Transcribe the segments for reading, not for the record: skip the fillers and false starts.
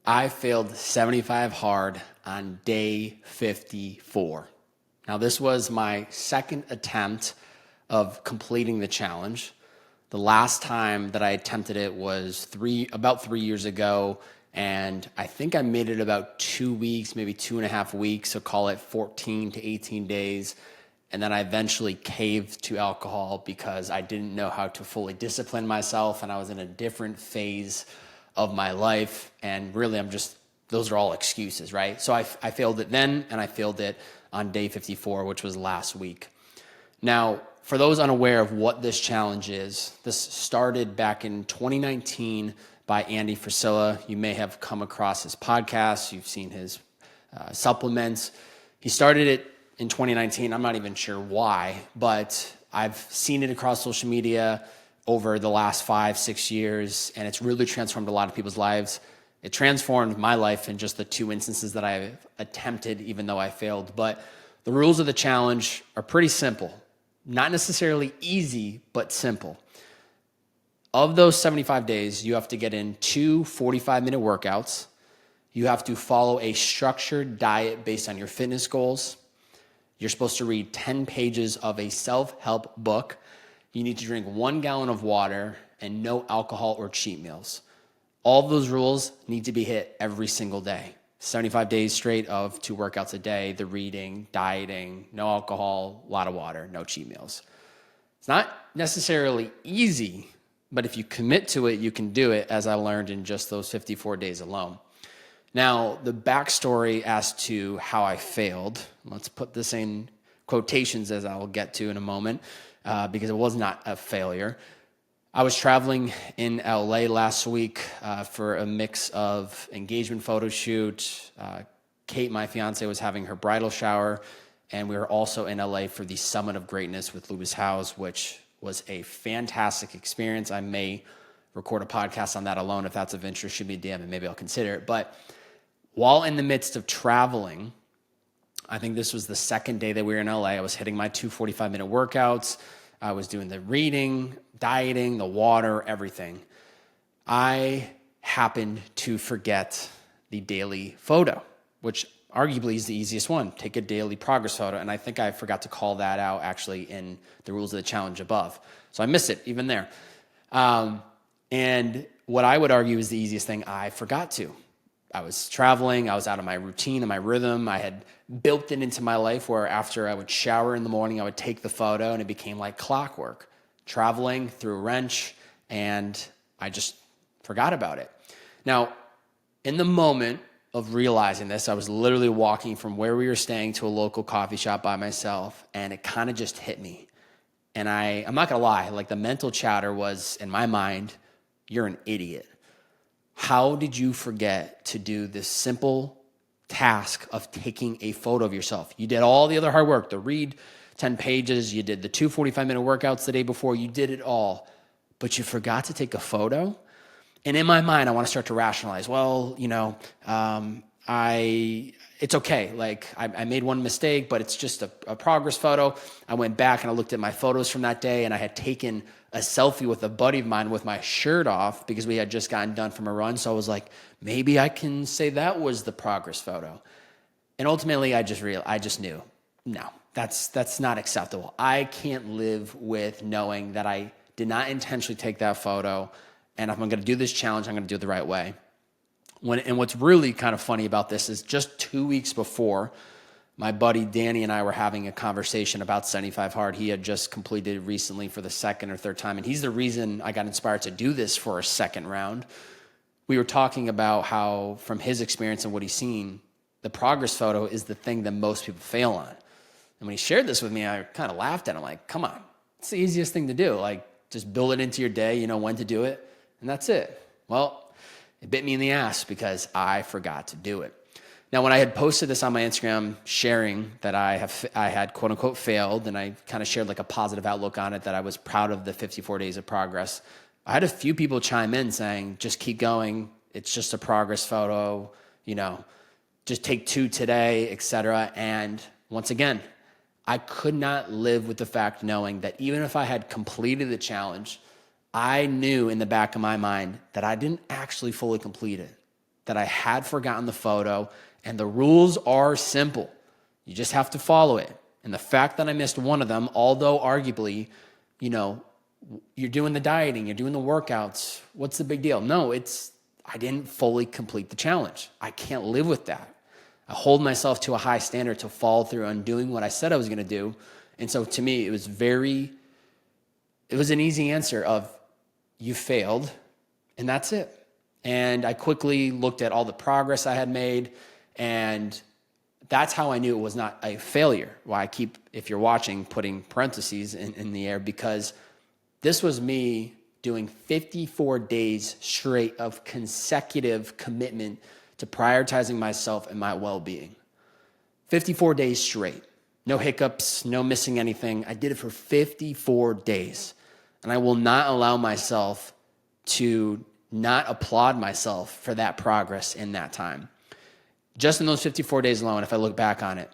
I failed 75 hard on day 54. Now, this was my second attempt of completing the challenge. The last time that I attempted it was about 3 years ago, and I think I made it about 2 weeks, maybe 2.5 weeks, so call it 14 to 18 days. And then I eventually caved to alcohol because I didn't know how to fully discipline myself, and I was in a different phase of my life. And really, those are all excuses, right? So I failed it then, and I failed it on day 54, which was last week. Now, for those unaware of what this challenge is, this started back in 2019 by Andy Frisella. You may have come across his podcast. You've seen his supplements. He started it in 2019. I'm not even sure why, but I've seen it across social media over the last 5-6 years, and it's really transformed a lot of people's lives. It transformed my life in just the 2 instances that I've attempted, even though I failed. But the rules of the challenge are pretty simple. Not necessarily easy, but simple. Of those 75 days, you have to get in 2 45-minute workouts. You have to follow a structured diet based on your fitness goals. You're supposed to read 10 pages of a self-help book. You need to drink 1 gallon of water and no alcohol or cheat meals. All of those rules need to be hit every single day. 75 days straight of 2 workouts a day, the reading, dieting, no alcohol, a lot of water, no cheat meals. It's not necessarily easy, but if you commit to it, you can do it, as I learned in just those 54 days alone. Now, the backstory as to how I failed, let's put this in quotations as I will get to in a moment, because it was not a failure. I was traveling in LA last week for a mix of engagement photo shoot. Kate, my fiance, was having her bridal shower, and we were also in LA for the Summit of Greatness with Lewis Howes, which was a fantastic experience. I may record a podcast on that alone. If that's of interest, shoot me a DM and maybe I'll consider it. But while in the midst of traveling, I think this was the second day that we were in LA, I was hitting my 2 45-minute workouts. I was doing the reading, dieting, the water, everything. I happened to forget the daily photo, which arguably is the easiest one. Take a daily progress photo. And I think I forgot to call that out actually in the rules of the challenge above. So I missed it even there. And what I would argue is the easiest thing, I forgot to. I was traveling, I was out of my routine and my rhythm. I had built it into my life where after I would shower in the morning, I would take the photo, and it became like clockwork. Traveling through a wrench, and I just forgot about it. Now, in the moment of realizing this, I was literally walking from where we were staying to a local coffee shop by myself, and it kind of just hit me. And I'm not gonna lie, like the mental chatter was in my mind, you're an idiot. How did you forget to do this simple task of taking a photo of yourself? You did all the other hard work, the read 10 pages, you did the 2 45-minute workouts the day before, you did it all, but you forgot to take a photo? And in my mind, I want to start to rationalize, well, it's okay. Like I made one mistake, but it's just a progress photo. I went back and I looked at my photos from that day, and I had taken a selfie with a buddy of mine with my shirt off because we had just gotten done from a run. So I was like, maybe I can say that was the progress photo. And ultimately, I just knew, no, that's not acceptable. I can't live with knowing that I did not intentionally take that photo, and if I'm going to do this challenge, I'm going to do it the right way. And what's really kind of funny about this is just 2 weeks before, my buddy Danny and I were having a conversation about 75 Hard. He had just completed recently for the second or third time, and he's the reason I got inspired to do this for a second round. We were talking about how, from his experience and what he's seen, the progress photo is the thing that most people fail on. And when he shared this with me, I kind of laughed at him, like, come on, it's the easiest thing to do. Like, just build it into your day, you know when to do it, and that's it. Well, it bit me in the ass because I forgot to do it. Now, when I had posted this on my Instagram, sharing that I had quote unquote failed, and I kind of shared like a positive outlook on it, that I was proud of the 54 days of progress, I had a few people chime in saying, just keep going. It's just a progress photo, just take 2 today, etc. And once again, I could not live with the fact knowing that even if I had completed the challenge, I knew in the back of my mind that I didn't actually fully complete it. that I had forgotten the photo, and the rules are simple. You just have to follow it. And the fact that I missed one of them, although arguably, you're doing the dieting, you're doing the workouts, what's the big deal? No, I didn't fully complete the challenge. I can't live with that. I hold myself to a high standard to follow through on doing what I said I was going to do. And so to me, it was an easy answer of, you failed, and that's it. And I quickly looked at all the progress I had made, and that's how I knew it was not a failure. Why I keep, if you're watching, putting parentheses in the air, because this was me doing 54 days straight of consecutive commitment to prioritizing myself and my well-being. 54 days straight. No hiccups, no missing anything. I did it for 54 days. And I will not allow myself to not applaud myself for that progress in that time. Just in those 54 days alone, if I look back on it,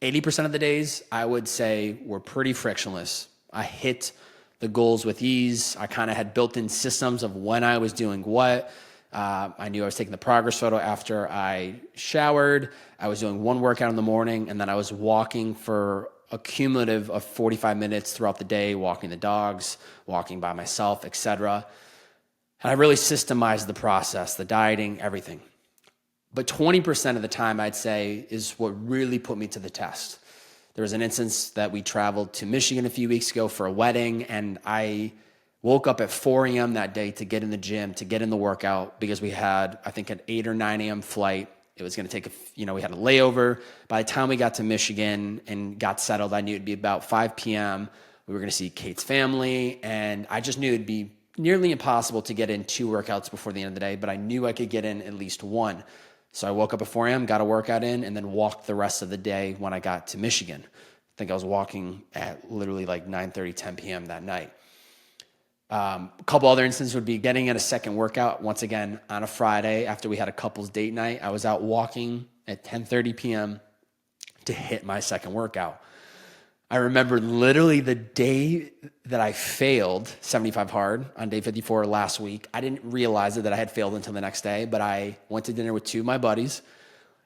80% of the days I would say were pretty frictionless. I hit the goals with ease. I kind of had built-in systems of when I was doing what. I knew I was taking the progress photo after I showered. I was doing one workout in the morning, and then I was walking for a cumulative of 45 minutes throughout the day, walking the dogs, walking by myself, etc. And I really systemized the process, the dieting, everything. But 20% of the time, I'd say, is what really put me to the test. There was an instance that we traveled to Michigan a few weeks ago for a wedding, and I woke up at 4 a.m. that day to get in the gym, to get in the workout, because we had, I think, an 8 or 9 a.m. flight. It was going to take we had a layover. By the time we got to Michigan and got settled, I knew it'd be about 5 p.m. We were going to see Kate's family, and I just knew it'd be nearly impossible to get in 2 workouts before the end of the day, but I knew I could get in at least 1. So I woke up at 4 a.m., got a workout in, and then walked the rest of the day when I got to Michigan. I think I was walking at literally like 9:30, 10 p.m. that night. A couple other instances would be getting in a second workout, once again, on a Friday after we had a couple's date night. I was out walking at 10:30 p.m. to hit my second workout. I remember literally the day that I failed 75 hard on day 54 last week. I didn't realize that I had failed until the next day, but I went to dinner with 2 of my buddies,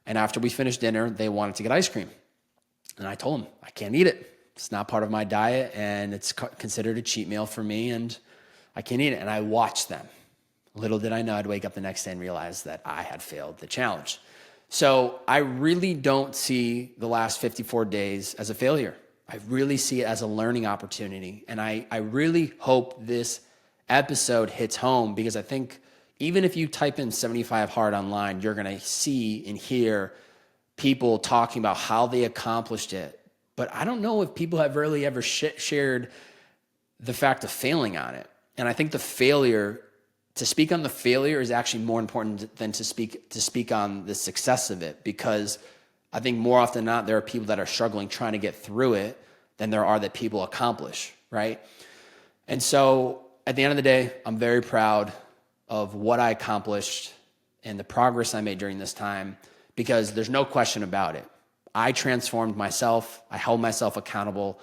and after we finished dinner, they wanted to get ice cream. And I told them, I can't eat it. It's not part of my diet, and it's considered a cheat meal for me, and I can't eat it. And I watched them. Little did I know I'd wake up the next day and realize that I had failed the challenge. So I really don't see the last 54 days as a failure. I really see it as a learning opportunity. And I really hope this episode hits home, because I think even if you type in 75 hard online, you're going to see and hear people talking about how they accomplished it. But I don't know if people have really ever shared the fact of failing on it. And I think to speak on the failure is actually more important than to speak on the success of it, because I think more often than not, there are people that are struggling trying to get through it than there are that people accomplish, right? And so at the end of the day, I'm very proud of what I accomplished and the progress I made during this time, because there's no question about it. I transformed myself, I held myself accountable,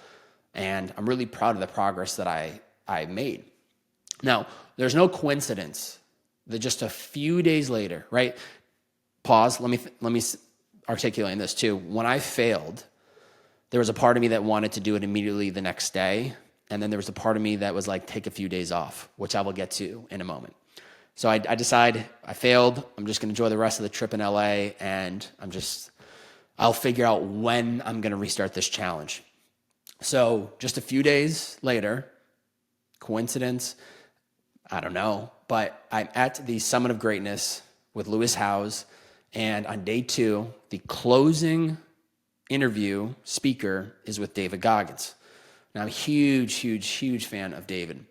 and I'm really proud of the progress that I made. Now, there's no coincidence that just a few days later, right? Pause, let me articulate this too. When I failed, there was a part of me that wanted to do it immediately the next day, and then there was a part of me that was like, take a few days off, which I will get to in a moment. So I decide I failed. I'm just going to enjoy the rest of the trip in LA, and I'll figure out when I'm going to restart this challenge. So just a few days later, coincidence, I don't know, but I'm at the Summit of Greatness with Lewis Howes, and on day 2, the closing interview speaker is with David Goggins. Now, I'm a huge fan of David.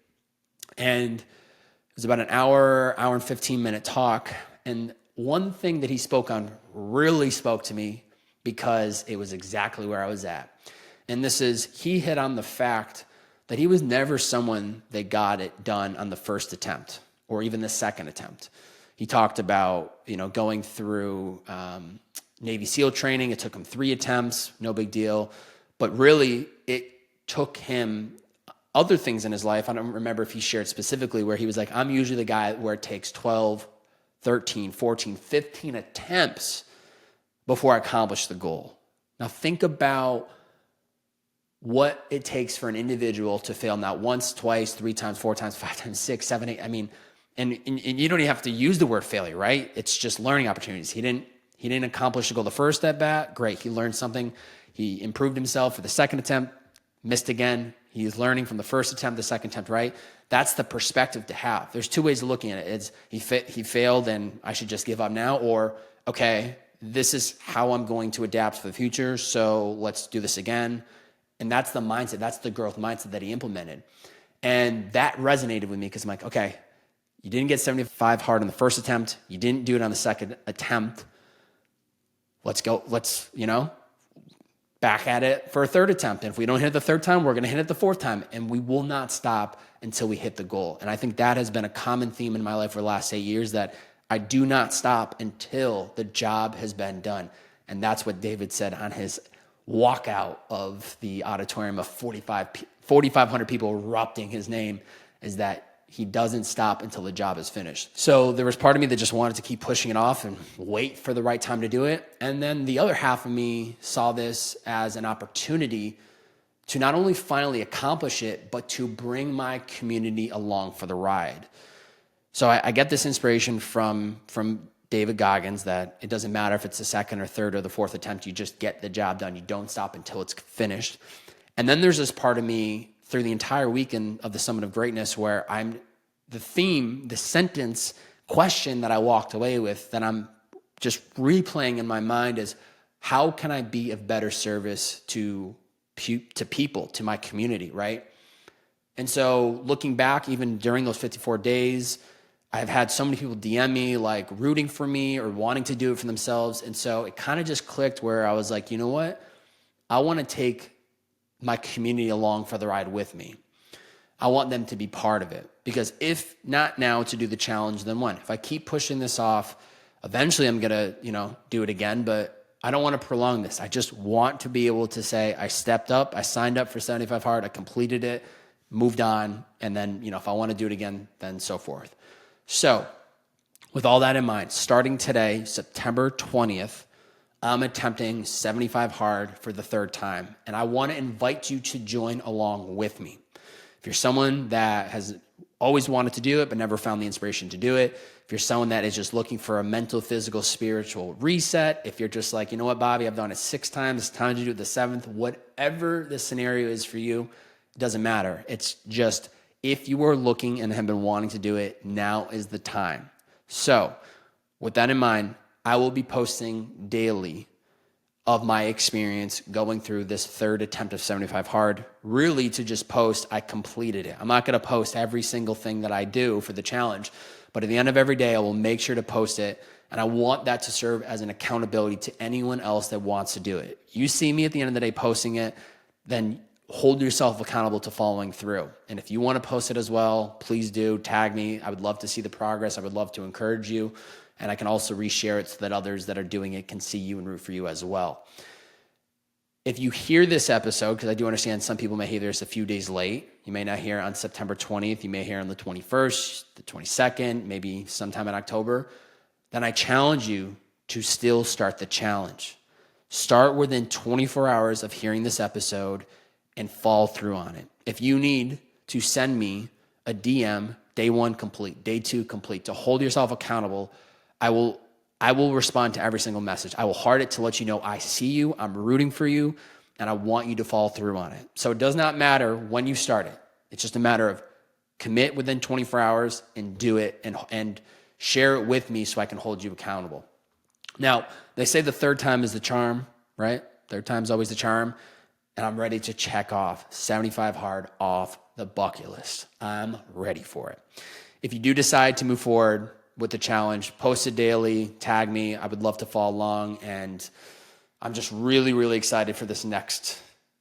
And it was about an hour and 15-minute talk, and one thing that he spoke on really spoke to me, because it was exactly where I was at. And this is, he hit on the fact that he was never someone that got it done on the first attempt or even the second attempt. He talked about, going through Navy SEAL training. It took him 3 attempts, no big deal. But really, it took him other things in his life. I don't remember if he shared specifically, where he was like, I'm usually the guy where it takes 12, 13, 14, 15 attempts before I accomplished the goal. Now think about what it takes for an individual to fail not once, twice, 3 times, 4 times, 5 times, 6, 7, 8. I mean, and you don't even have to use the word failure, right? It's just learning opportunities. He didn't accomplish the goal the first at bat. Great. He learned something. He improved himself for the second attempt, missed again. He's learning from the first attempt, the second attempt, right? That's the perspective to have. There's 2 ways of looking at it. It's he failed and I should just give up now, or, okay, this is how I'm going to adapt for the future, so let's do this again. And that's the mindset. That's the growth mindset that he implemented. And that resonated with me because I'm like, okay, you didn't get 75 hard on the first attempt. You didn't do it on the second attempt. Let's go. Let's, back at it for a third attempt. And if we don't hit it the third time, we're going to hit it the fourth time. And we will not stop until we hit the goal. And I think that has been a common theme in my life for the last 8 years, that I do not stop until the job has been done. And that's what David said on his walkout of the auditorium of 4,500 people erupting his name, is that he doesn't stop until the job is finished. So there was part of me that just wanted to keep pushing it off and wait for the right time to do it. And then the other half of me saw this as an opportunity to not only finally accomplish it, but to bring my community along for the ride. So I get this inspiration from David Goggins that it doesn't matter if it's the second or third or the fourth attempt, you just get the job done. You don't stop until it's finished. And then there's this part of me through the entire weekend of the Summit of Greatness where the sentence, question that I walked away with that I'm just replaying in my mind is, how can I be of better service to people, to my community, right? And so looking back, even during those 54 days, I've had so many people DM me, like rooting for me or wanting to do it for themselves. And so it kind of just clicked where I was like, you know what? I want to take my community along for the ride with me. I want them to be part of it, because if not now to do the challenge, then when? If I keep pushing this off, eventually I'm going to, do it again, but I don't want to prolong this. I just want to be able to say, I stepped up, I signed up for 75 hard, I completed it, moved on. And then, if I want to do it again, then so forth. So with all that in mind, starting today, September 20th, I'm attempting 75 hard for the third time. And I want to invite you to join along with me. If you're someone that has always wanted to do it, but never found the inspiration to do it, if you're someone that is just looking for a mental, physical, spiritual reset, if you're just like, you know what, Bobby, I've done it 6 times, it's time to do it the 7th, whatever the scenario is for you, it doesn't matter. It's just, if you are looking and have been wanting to do it, now is the time. So with that in mind, I will be posting daily of my experience going through this third attempt of 75 hard, really to just post, I completed it. I'm not going to post every single thing that I do for the challenge, but at the end of every day, I will make sure to post it. And I want that to serve as an accountability to anyone else that wants to do it. You see me at the end of the day posting it, then hold yourself accountable to following through. And if you want to post it as well, please do tag me. I would love to see the progress. I would love to encourage you. And I can also reshare it so that others that are doing it can see you and root for you as well. If you hear this episode, because I do understand some people may hear this a few days late, you may not hear on September 20th, you may hear on the 21st, the 22nd, maybe sometime in October, then I challenge you to still start the challenge. Start within 24 hours of hearing this episode and follow through on it. If you need to send me a DM, day 1 complete, day 2 complete, to hold yourself accountable, I will respond to every single message. I will heart it to let you know I see you, I'm rooting for you, and I want you to follow through on it. So it does not matter when you start it. It's just a matter of commit within 24 hours and do it and share it with me so I can hold you accountable. Now, they say the third time is the charm, right? Third time's always the charm. And I'm ready to check off 75 hard off the bucket list. I'm ready for it. If you do decide to move forward with the challenge, post it daily, tag me. I would love to follow along. And I'm just really, really excited for this next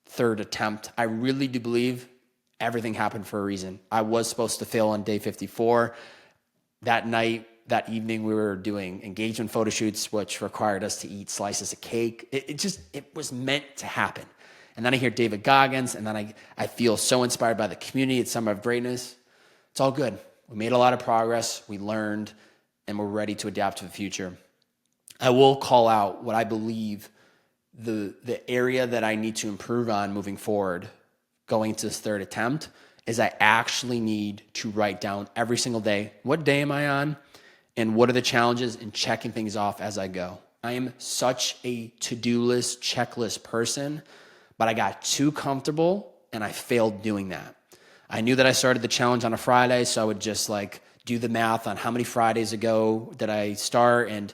third attempt. I really do believe everything happened for a reason. I was supposed to fail on day 54. That night, that evening, we were doing engagement photo shoots, which required us to eat slices of cake. It was meant to happen. And then I hear David Goggins, and then I feel so inspired by the community at Summit of Greatness. It's all good. We made a lot of progress. We learned. and we're ready to adapt to the future. I will call out what I believe the area that I need to improve on moving forward going into this third attempt is I actually need to write down every single day, what day am I on and what are the challenges, and checking things off as I go. I am such a to-do list, checklist person, but I got too comfortable and I failed doing that. I knew that I started the challenge on a Friday, so I would just do the math on how many Fridays ago did I start, and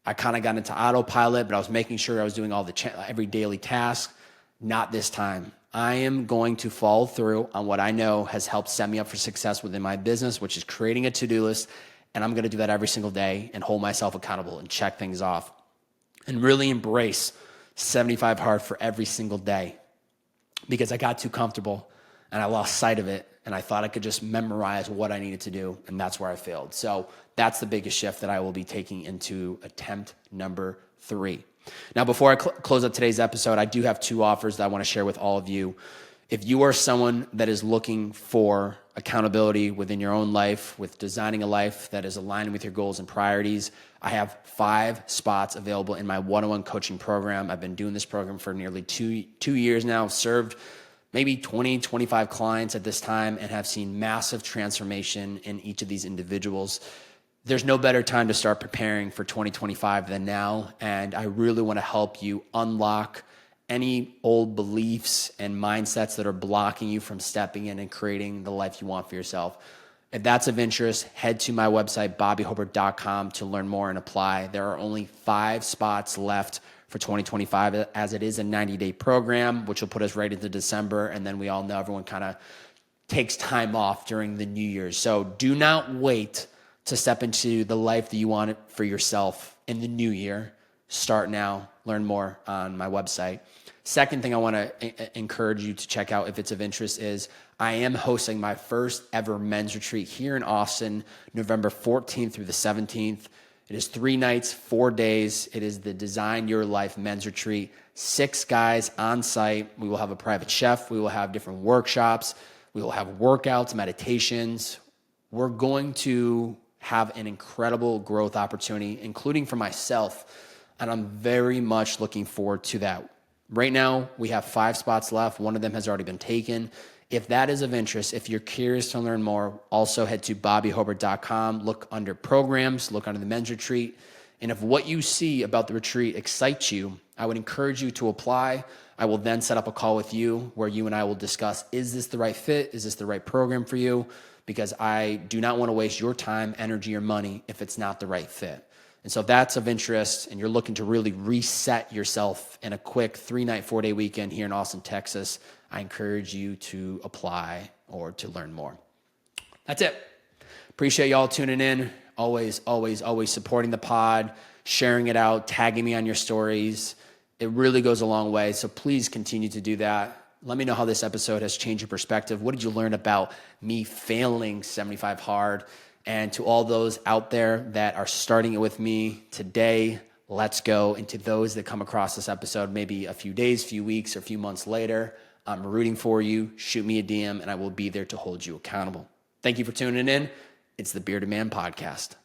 I kind of got into autopilot, but I was making sure I was doing all every daily task. Not this time. I am going to follow through on what I know has helped set me up for success within my business, which is creating a to-do list, and I'm going to do that every single day and hold myself accountable and check things off and really embrace 75 hard for every single day, because I got too comfortable and I lost sight of it, and I thought I could just memorize what I needed to do, and that's where I failed. So that's the biggest shift that I will be taking into attempt number 3. Now, before I close up today's episode, I do have 2 offers that I want to share with all of you. If you are someone that is looking for accountability within your own life, with designing a life that is aligned with your goals and priorities, I have 5 spots available in my one-on-one coaching program. I've been doing this program for nearly 2 years now, served maybe 20, 25 clients at this time, and have seen massive transformation in each of these individuals. There's no better time to start preparing for 2025 than now, and I really want to help you unlock any old beliefs and mindsets that are blocking you from stepping in and creating the life you want for yourself. If that's of interest, head to my website, bobbyhobert.com, to learn more and apply. There are only 5 spots left for 2025, as it is a 90-day program, which will put us right into December, and then we all know everyone kind of takes time off during the New Year's. So do not wait to step into the life that you want for yourself in the new year. Start now. Learn more on my website. Second thing I want to encourage you to check out if it's of interest is I am hosting my first ever men's retreat here in Austin, November 14th through the 17th. It is 3 nights, 4 days. It is the Design Your Life men's retreat. 6 guys on site. We will have a private chef. We will have different workshops. We will have workouts, meditations. We're going to have an incredible growth opportunity, including for myself, and I'm very much looking forward to that. Right now, we have 5 spots left. 1 of them has already been taken. If that is of interest, if you're curious to learn more, also head to bobbyhobert.com, look under programs, look under the men's retreat, and if what you see about the retreat excites you, I would encourage you to apply. I will then set up a call with you where you and I will discuss, is this the right fit? Is this the right program for you? Because I do not want to waste your time, energy, or money if it's not the right fit. And so if that's of interest and you're looking to really reset yourself in a quick 3-night, 4-day weekend here in Austin, Texas, I encourage you to apply or to learn more. That's it. Appreciate y'all tuning in. Always, always, always supporting the pod, sharing it out, tagging me on your stories. It really goes a long way. So please continue to do that. Let me know how this episode has changed your perspective. What did you learn about me failing 75 hard? And to all those out there that are starting it with me today, let's go. And to those that come across this episode maybe a few days, few weeks, or a few months later, I'm rooting for you. Shoot me a DM and I will be there to hold you accountable. Thank you for tuning in. It's the Bearded Man Podcast.